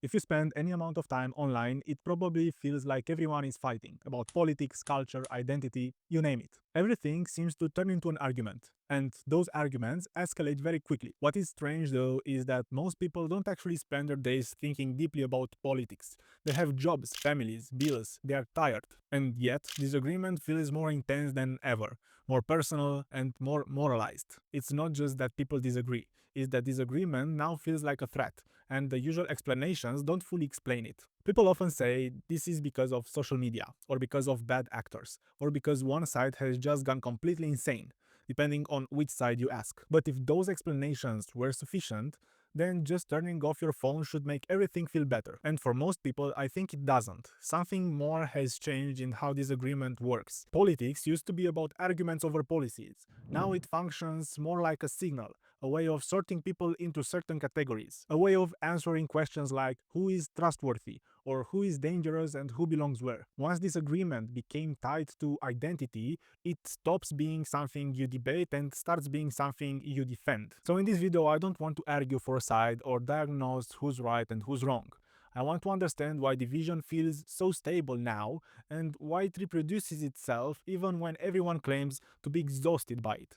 If you spend any amount of time online, it probably feels like everyone is fighting about politics, culture, identity, you name it. Everything seems to turn into an argument, and those arguments escalate very quickly. What is strange though is that most people don't actually spend their days thinking deeply about politics. They have jobs, families, bills, they are tired. And yet, disagreement feels more intense than ever, more personal and more moralized. It's not just that people disagree, it's that disagreement now feels like a threat, and the usual explanations don't fully explain it. People often say this is because of social media, or because of bad actors, or because one side has just gone completely insane, depending on which side you ask. But if those explanations were sufficient, then just turning off your phone should make everything feel better. And for most people, I think it doesn't. Something more has changed in how disagreement works. Politics used to be about arguments over policies. Now it functions more like a signal, a way of sorting people into certain categories, a way of answering questions like who is trustworthy or who is dangerous and who belongs where. Once disagreement became tied to identity, it stops being something you debate and starts being something you defend. So in this video, I don't want to argue for a side or diagnose who's right and who's wrong. I want to understand why division feels so stable now and why it reproduces itself even when everyone claims to be exhausted by it.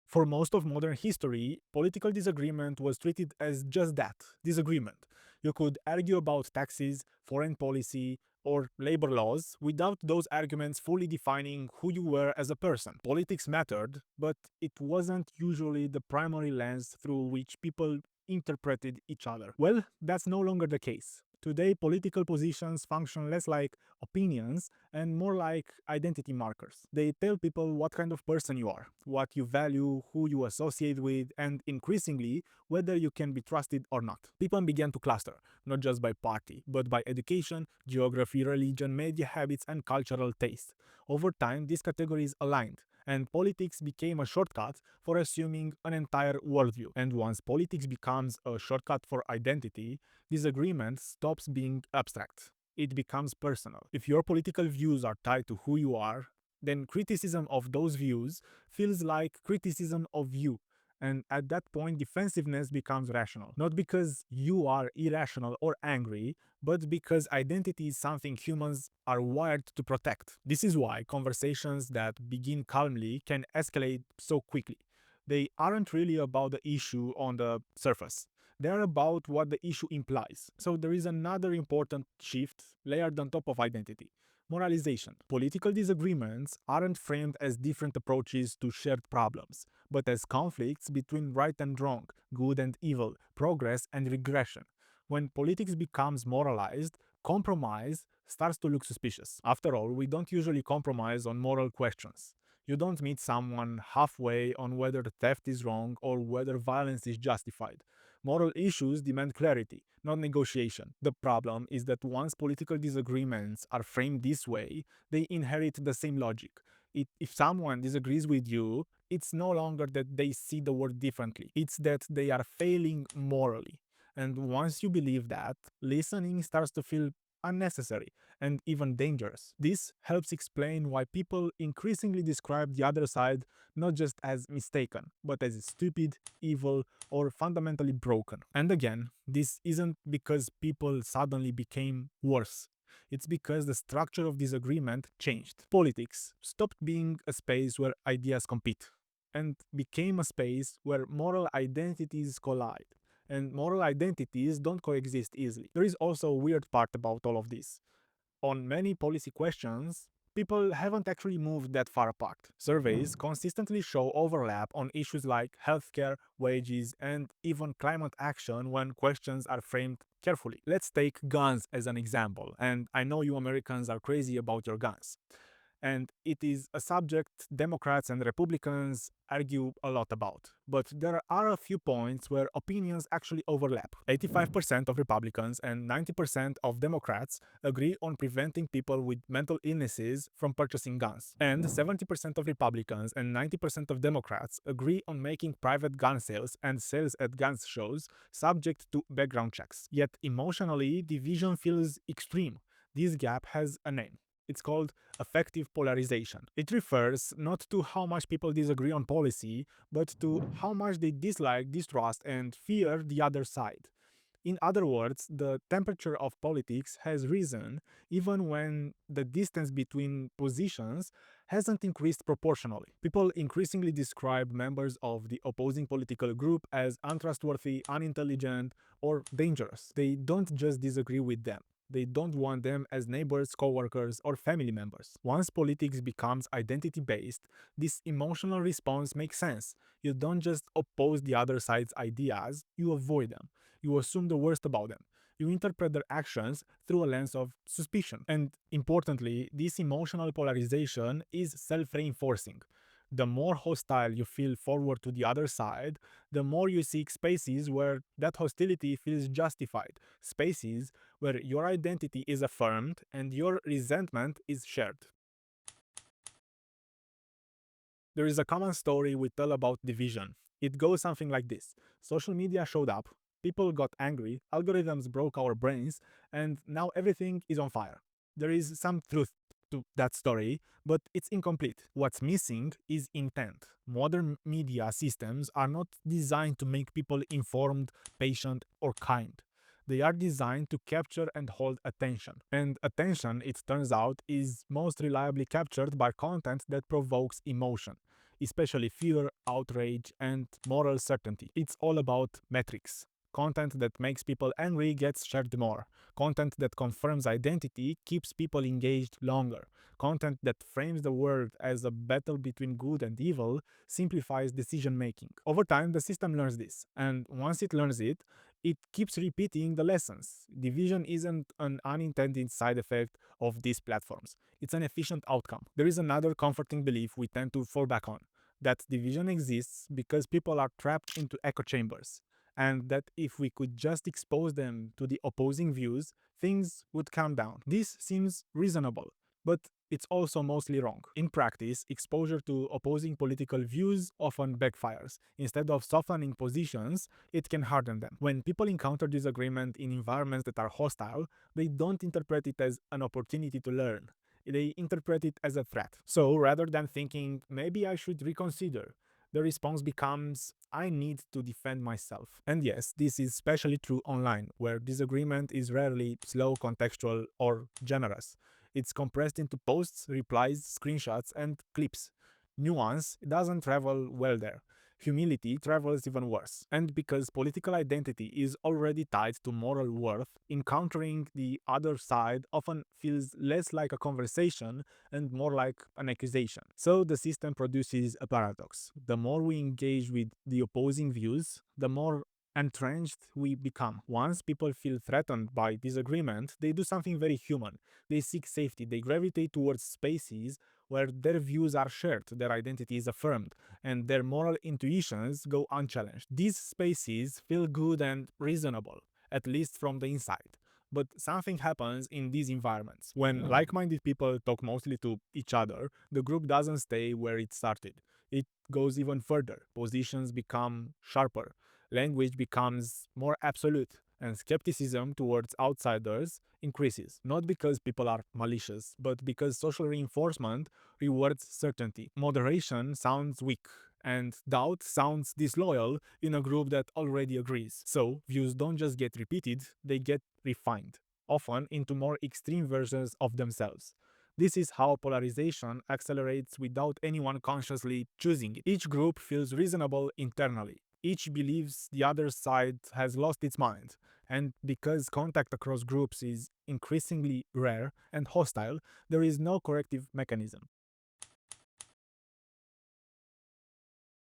For most of modern history, political disagreement was treated as just that, disagreement. You could argue about taxes, foreign policy, or labor laws without those arguments fully defining who you were as a person. Politics mattered, but it wasn't usually the primary lens through which people interpreted each other. Well, that's no longer the case. Today, political positions function less like opinions and more like identity markers. They tell people what kind of person you are, what you value, who you associate with, and increasingly, whether you can be trusted or not. People began to cluster, not just by party, but by education, geography, religion, media habits, and cultural taste. Over time, these categories aligned, and politics became a shortcut for assuming an entire worldview. And once politics becomes a shortcut for identity, disagreement stops being abstract. It becomes personal. If your political views are tied to who you are, then criticism of those views feels like criticism of you. And at that point, defensiveness becomes rational. Not because you are irrational or angry, but because identity is something humans are wired to protect. This is why conversations that begin calmly can escalate so quickly. They aren't really about the issue on the surface. They are about what the issue implies. So there is another important shift layered on top of identity: moralization. Political disagreements aren't framed as different approaches to shared problems, but as conflicts between right and wrong, good and evil, progress and regression. When politics becomes moralized, compromise starts to look suspicious. After all, we don't usually compromise on moral questions. You don't meet someone halfway on whether theft is wrong or whether violence is justified. Moral issues demand clarity, not negotiation. The problem is that once political disagreements are framed this way, they inherit the same logic. If someone disagrees with you, it's no longer that they see the world differently, it's that they are failing morally. And once you believe that, listening starts to feel unnecessary and even dangerous. This helps explain why people increasingly describe the other side not just as mistaken, but as stupid, evil, or fundamentally broken. And again, this isn't because people suddenly became worse. It's because the structure of disagreement changed. Politics stopped being a space where ideas compete and became a space where moral identities collide. And moral identities don't coexist easily. There is also a weird part about all of this. On many policy questions, people haven't actually moved that far apart. Surveys consistently show overlap on issues like healthcare, wages, and even climate action when questions are framed carefully. Let's take guns as an example, and I know you Americans are crazy about your guns. And it is a subject Democrats and Republicans argue a lot about. But there are a few points where opinions actually overlap. 85% of Republicans and 90% of Democrats agree on preventing people with mental illnesses from purchasing guns. And 70% of Republicans and 90% of Democrats agree on making private gun sales and sales at gun shows subject to background checks. Yet emotionally, division feels extreme. This gap has a name: It's called affective polarization. It refers not to how much people disagree on policy, but to how much they dislike, distrust, and fear the other side. In other words, the temperature of politics has risen even when the distance between positions hasn't increased proportionally. People increasingly describe members of the opposing political group as untrustworthy, unintelligent, or dangerous. They don't just disagree with them. They don't want them as neighbors, coworkers, or family members. Once politics becomes identity based, this emotional response makes sense. You don't just oppose the other side's ideas, you avoid them. You assume the worst about them. You interpret their actions through a lens of suspicion. And importantly, this emotional polarization is self reinforcing. The more hostile you feel forward to the other side, the more you seek spaces where that hostility feels justified, spaces where your identity is affirmed and your resentment is shared. There is a common story we tell about division. It goes something like this: social media showed up, people got angry, algorithms broke our brains, and now everything is on fire. There is some truth to that story, but it's incomplete. What's missing is intent. Modern media systems are not designed to make people informed, patient, or kind. They are designed to capture and hold attention. And attention, it turns out, is most reliably captured by content that provokes emotion, especially fear, outrage, and moral certainty. It's all about metrics. Content that makes people angry gets shared more. Content that confirms identity keeps people engaged longer. Content that frames the world as a battle between good and evil simplifies decision making. Over time, the system learns this, and once it learns it, it keeps repeating the lessons. Division isn't an unintended side effect of these platforms, it's an efficient outcome. There is another comforting belief we tend to fall back on: that division exists because people are trapped into echo chambers, and that if we could just expose them to the opposing views, things would calm down. This seems reasonable, but it's also mostly wrong. In practice, exposure to opposing political views often backfires. Instead of softening positions, it can harden them. When people encounter disagreement in environments that are hostile, they don't interpret it as an opportunity to learn. They interpret it as a threat. So rather than thinking, maybe I should reconsider, the response becomes, I need to defend myself. And yes, this is especially true online, where disagreement is rarely slow, contextual, or generous. It's compressed into posts, replies, screenshots, and clips. Nuance doesn't travel well there. Humility travels even worse. And because political identity is already tied to moral worth, encountering the other side often feels less like a conversation and more like an accusation. So the system produces a paradox. The more we engage with the opposing views, the more entrenched we become. Once people feel threatened by disagreement, they do something very human. They seek safety. They gravitate towards spaces where their views are shared, their identity is affirmed, and their moral intuitions go unchallenged. These spaces feel good and reasonable, at least from the inside. But something happens in these environments. When like minded people talk mostly to each other, the group doesn't stay where it started. It goes even further. Positions become sharper, language becomes more absolute, and skepticism towards outsiders increases. Not because people are malicious, but because social reinforcement rewards certainty. Moderation sounds weak, and doubt sounds disloyal in a group that already agrees. So, views don't just get repeated, they get refined, often into more extreme versions of themselves. This is how polarization accelerates without anyone consciously choosing it. Each group feels reasonable internally. Each believes the other side has lost its mind. And because contact across groups is increasingly rare and hostile, there is no corrective mechanism.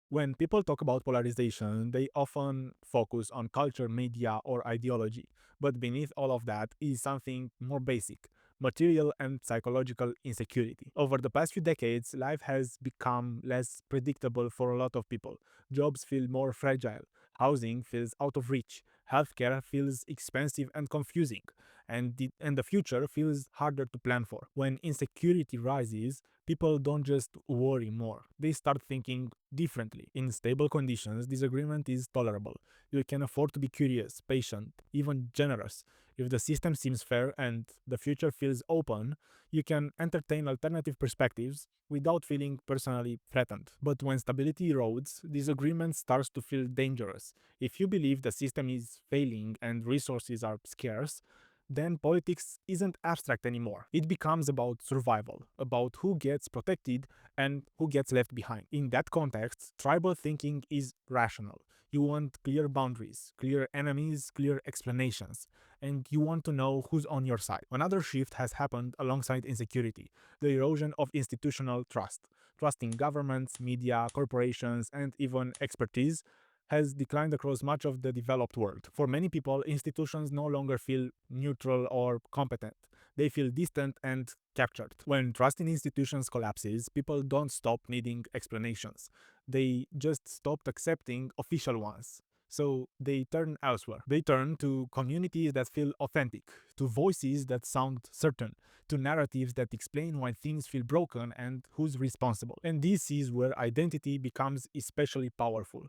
When people talk about polarization, they often focus on culture, media, or ideology. But beneath all of that is something more basic: material and psychological insecurity. Over the past few decades, life has become less predictable for a lot of people. Jobs feel more fragile, housing feels out of reach, Healthcare feels expensive and confusing, and the future feels harder to plan for. When insecurity rises, people don't just worry more, they start thinking differently. In stable conditions, disagreement is tolerable. You can afford to be curious, patient, even generous. If the system seems fair and the future feels open, you can entertain alternative perspectives without feeling personally threatened. But when stability erodes, disagreement starts to feel dangerous. If you believe the system is failing and resources are scarce, then politics isn't abstract anymore. It becomes about survival, about who gets protected and who gets left behind. In that context, tribal thinking is rational. You want clear boundaries, clear enemies, clear explanations, and you want to know who's on your side. Another shift has happened alongside insecurity: the erosion of institutional trust. Trust in governments, media, corporations, and even expertise has declined across much of the developed world. For many people, institutions no longer feel neutral or competent. They feel distant and captured. When trust in institutions collapses, people don't stop needing explanations. They just stopped accepting official ones. So they turn elsewhere. They turn to communities that feel authentic, to voices that sound certain, to narratives that explain why things feel broken and who's responsible. And this is where identity becomes especially powerful.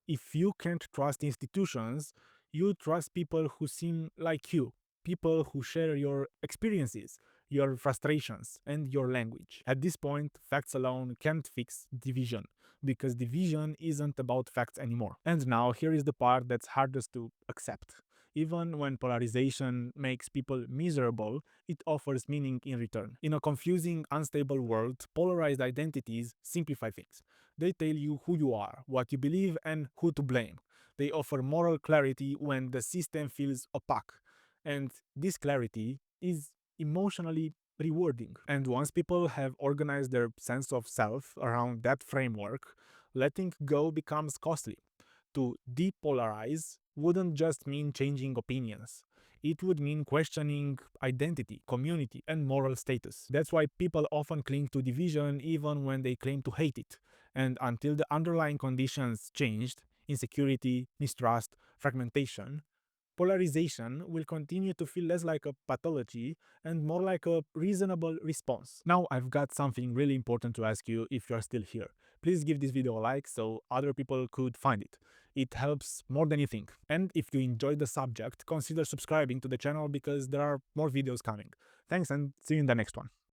If you can't trust institutions, you trust people who seem like you, people who share your experiences, your frustrations, and your language. At this point, facts alone can't fix division, because division isn't about facts anymore. And now, here is the part that's hardest to accept. Even when polarization makes people miserable, it offers meaning in return. In a confusing, unstable world, polarized identities simplify things. They tell you who you are, what you believe, and who to blame. They offer moral clarity when the system feels opaque. And this clarity is emotionally rewarding. And once people have organized their sense of self around that framework, letting go becomes costly. To depolarize wouldn't just mean changing opinions. It would mean questioning identity, community, and moral status. That's why people often cling to division even when they claim to hate it. And until the underlying conditions changed, insecurity, mistrust, fragmentation, polarization will continue to feel less like a pathology and more like a reasonable response. Now, I've got something really important to ask you if you're still here. Please give this video a like so other people could find it. It helps more than you think. And if you enjoyed the subject, consider subscribing to the channel because there are more videos coming. Thanks and see you in the next one.